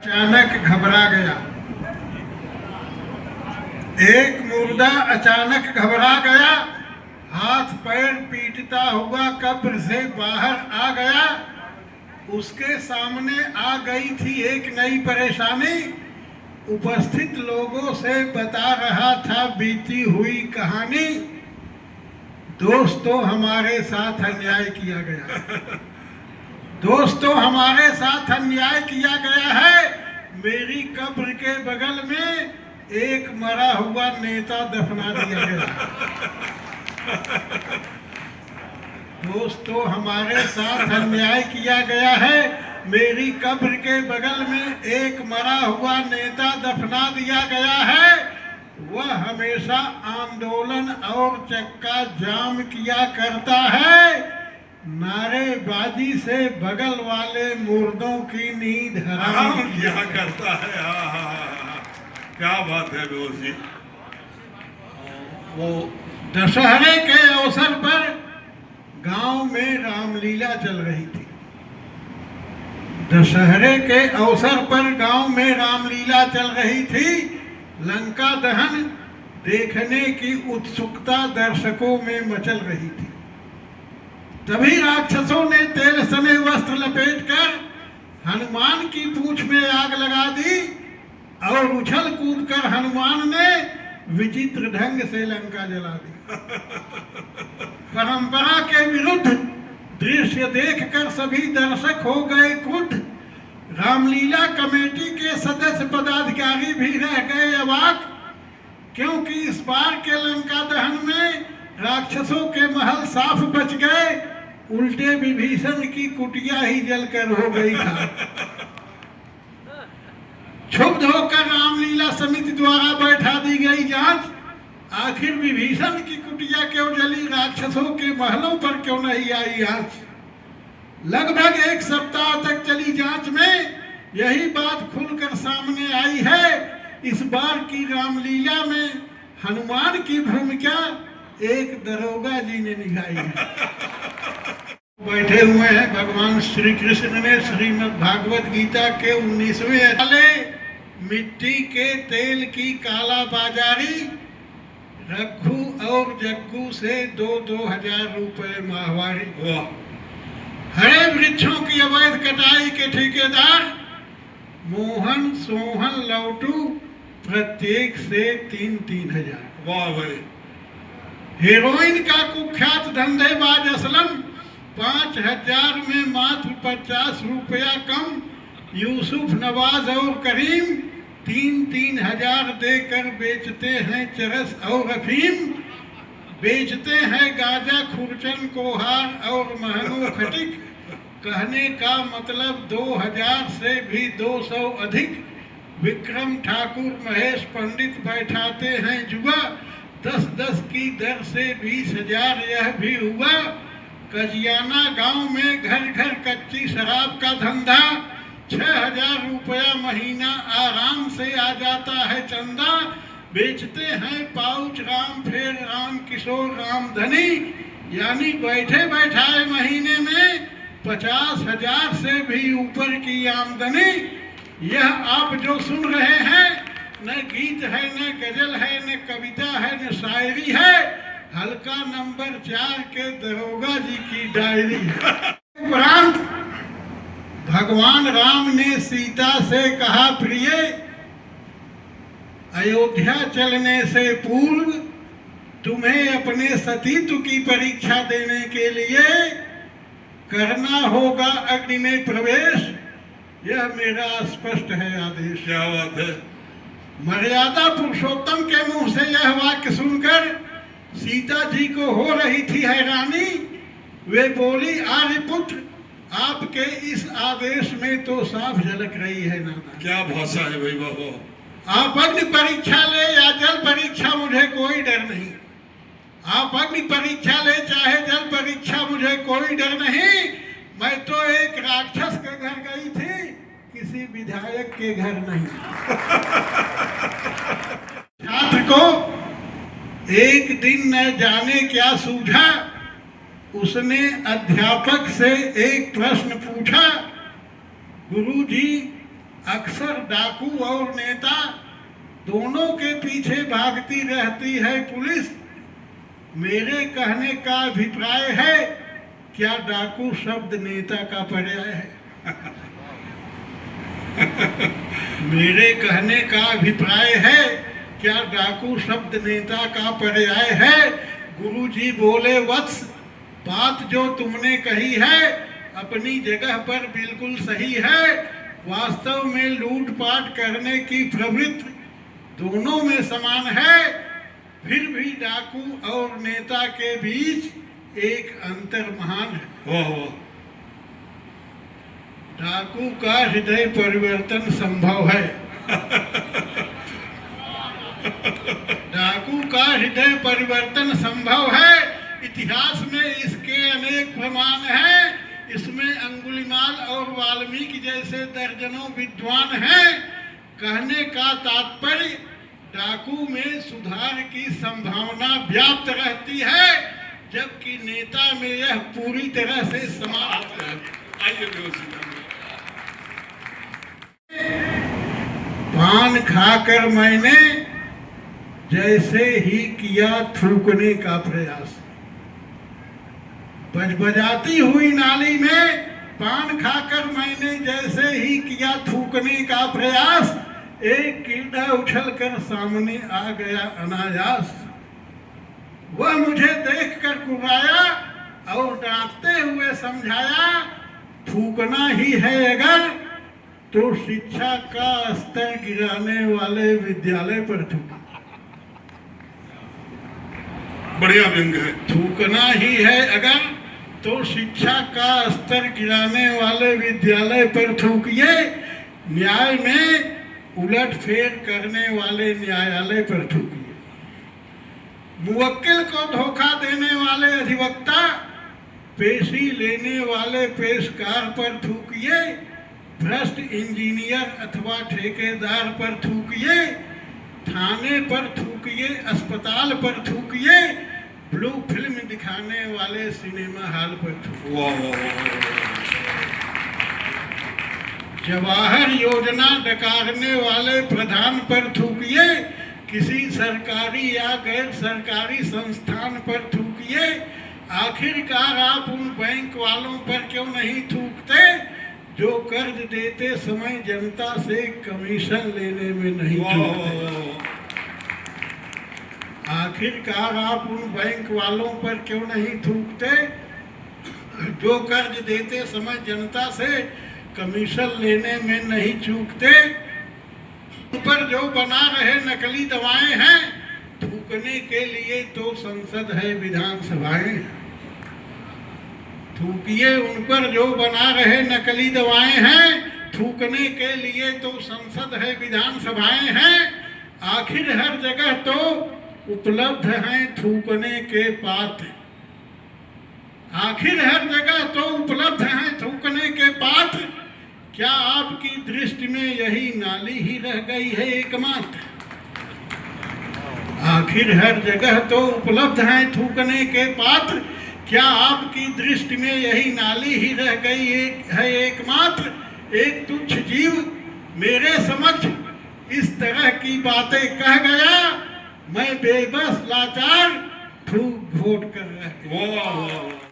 अचानक घबरा गया। एक मुर्दा अचानक घबरा गया, हाथ पैर पीटता हुआ कब्र से बाहर आ गया। उसके सामने आ गई थी एक नई परेशानी। उपस्थित लोगों से बता रहा था बीती हुई कहानी। दोस्तों, हमारे साथ अन्याय किया गया। दोस्तों, हमारे साथ अन्याय किया गया है। मेरी कब्र के बगल में एक मरा हुआ नेता दफना दिया गया। दोस्तों, हमारे साथ अन्याय किया गया है। मेरी कब्र के बगल में एक मरा हुआ नेता दफना दिया गया है। वह हमेशा आंदोलन और चक्का जाम किया करता है। नारेबाजी से बगल वाले मुर्दों की नींद हराम किया करता है। क्या बात है दोस्त जी। वो दशहरे के अवसर पर गांव में रामलीला चल रही थी। दशहरे के अवसर पर गांव में रामलीला चल रही थी। लंका दहन देखने की उत्सुकता दर्शकों में मचल रही थी। तभी राक्षसों ने तेल सने वस्त्र लपेटकर हनुमान की पूंछ में आग लगा दी और उछल कूद कर हनुमान ने विचित्र ढंग से लंका जला दी। परंपरा के विरुद्ध दृश्य देखकर सभी दर्शक हो गए क्रुद्ध। रामलीला कमेटी के सदस्य पदाधिकारी भी रह गए अवाक, क्योंकि इस बार के लंका दहन में राक्षसों के महल साफ बच गए। उल्टे विभीषण की कुटिया ही जलकर हो गई था। क्षुब्ध होकर रामलीला समिति द्वारा बैठा दी गई जांच। आखिर विभीषण की कुटिया क्यों जली, राक्षसों के महलों पर क्यों नहीं आई आंच। लगभग एक सप्ताह तक चली जांच में यही बात खुलकर सामने आई है। इस बार की रामलीला में हनुमान की भूमिका एक दरोगा जी ने निभाई है। बैठे हुए हैं भगवान श्री कृष्ण ने श्रीमद् भागवत गीता के 19वें अध्याय मिट्टी के तेल की कालाबाजारी रघु और जग्गू से 2,000 रुपए माहवारी। हरे वृक्षों की अवैध कटाई के ठेकेदार मोहन सोहन लौटू प्रत्येक से 3-3 हजार। वाह भाई। हेरोइन का कुख्यात धंधेबाज असलम 5,000 में मात्र 50 रुपया कम। यूसुफ नवाज और करीम 3-3 हजार देकर बेचते हैं चरस और अफीम। बेचते हैं गाजा खुरचन कोहार और महंगो खटिक। कहने का मतलब 2,000 से भी 200 अधिक। विक्रम ठाकुर महेश पंडित बैठाते हैं जुआ। 10-10 की दर से 20,000 यह भी हुआ। कजियाना गांव में घर घर कच्ची शराब का धंधा। 6,000 रुपया महीना आराम से आ जाता है चंदा। बेचते हैं पाउच राम फेर राम किशोर रामधनी। यानी बैठे बैठाए महीने में 50,000 से भी ऊपर की आमदनी। यह आप जो सुन रहे हैं न गीत है, न गजल है, न कविता है, न शायरी है। हल्का नंबर 4 के दरोगा जी की डायरी है। उपरांत भगवान राम ने सीता से कहा, प्रिय अयोध्या चलने से पूर्व तुम्हें अपने सतीत्व की परीक्षा देने के लिए करना होगा अग्नि में प्रवेश। यह मेरा स्पष्ट है आदेश। क्या बात है। मर्यादा पुरुषोत्तम के मुंह से यह वाक्य सुनकर सीता जी को हो रही थी हैरानी। वे बोली, आर्यपुत्र आपके इस आदेश में तो साफ झलक रही है नाना। क्या भाषा है भाई बाबा। आप अग्नि परीक्षा ले या जल परीक्षा, मुझे कोई डर नहीं। आप अग्नि परीक्षा ले चाहे जल परीक्षा, मुझे कोई डर नहीं। मैं तो एक राक्षस के घर गई थी, किसी विधायक के घर नहीं। छात्र को एक दिन न जाने क्या सूझा, उसने अध्यापक से एक प्रश्न पूछा, गुरुजी अक्सर डाकू और नेता दोनों के पीछे भागती रहती है पुलिस। मेरे कहने का अभिप्राय है, क्या डाकू शब्द नेता का पर्याय है? मेरे कहने का अभिप्राय है, क्या डाकू शब्द नेता का पर्याय है? गुरुजी बोले, वत्स, बात जो तुमने कही है अपनी जगह पर बिल्कुल सही है। वास्तव में लूटपाट करने की प्रवृत्ति दोनों में समान है। फिर भी डाकू और नेता के बीच एक अंतर महान है। ओहो, डाकू का हृदय परिवर्तन संभव है। डाकू का हृदय परिवर्तन संभव है। इतिहास में इसके अनेक प्रमाण हैं। इसमें अंगुलीमाल और वाल्मीकि जैसे दर्जनों विद्वान हैं। कहने का तात्पर्य, डाकू में सुधार की संभावना व्याप्त रहती है, जबकि नेता में यह पूरी तरह से समाप्त है। आइए बेहोशी। पान खाकर मैंने जैसे ही किया थूकने का प्रयास। बजबजाती हुई नाली में पान खाकर मैंने जैसे ही किया थूकने का प्रयास, एक कीड़ा उछलकर सामने आ गया अनायास। वह मुझे देखकर कुर्राया और डांटते हुए समझाया, थूकना ही है अगर तो शिक्षा का स्तर गिराने वाले विद्यालय पर थूका। बढ़िया व्यंग है। थूकना ही है अगर तो शिक्षा का स्तर गिराने वाले विद्यालय पर थूकिए। न्याय में उलटफेर करने वाले न्यायालय पर थूकिए। मुवक्किल को धोखा देने वाले अधिवक्ता, पेशी लेने वाले पेशकार पर थूकिए। भ्रष्ट इंजीनियर अथवा ठेकेदार पर थूकिए। थाने पर थूकिए, अस्पताल पर थूकिए, ब्लू फिल्म दिखाने वाले सिनेमा हॉल पर थूकिए। वाह वाह वाह। जवाहर योजना डकारने वाले प्रधान पर थूकिए। किसी सरकारी या गैर सरकारी संस्थान पर थूकिए। आखिरकार आप उन बैंक वालों पर क्यों नहीं थूकते जो कर्ज देते समय जनता से कमीशन लेने में नहीं चूकते? आखिरकार आप उन बैंक वालों पर क्यों नहीं थूकते जो कर्ज देते समय जनता से कमीशन लेने में नहीं चूकते? ऊपर जो बना रहे नकली दवाएं हैं, थूकने के लिए तो संसद है, विधानसभाएं। थूकिए उन पर जो बना रहे नकली दवाएं हैं, थूकने के लिए तो संसद है, विधानसभाएं हैं। आखिर हर जगह तो उपलब्ध हैं थूकने के पात्र। आखिर हर जगह तो उपलब्ध हैं थूकने के पात्र। क्या आपकी दृष्टि में यही नाली ही रह गई है एकमात्र? आखिर हर जगह तो उपलब्ध हैं थूकने के पात्र। क्या आपकी दृष्टि में यही नाली ही रह गई है एकमात्र? एक तुच्छ जीव मेरे समक्ष इस तरह की बातें कह गया, मैं बेबस लाचार थूक घोट कर रह गया। वाह वाह।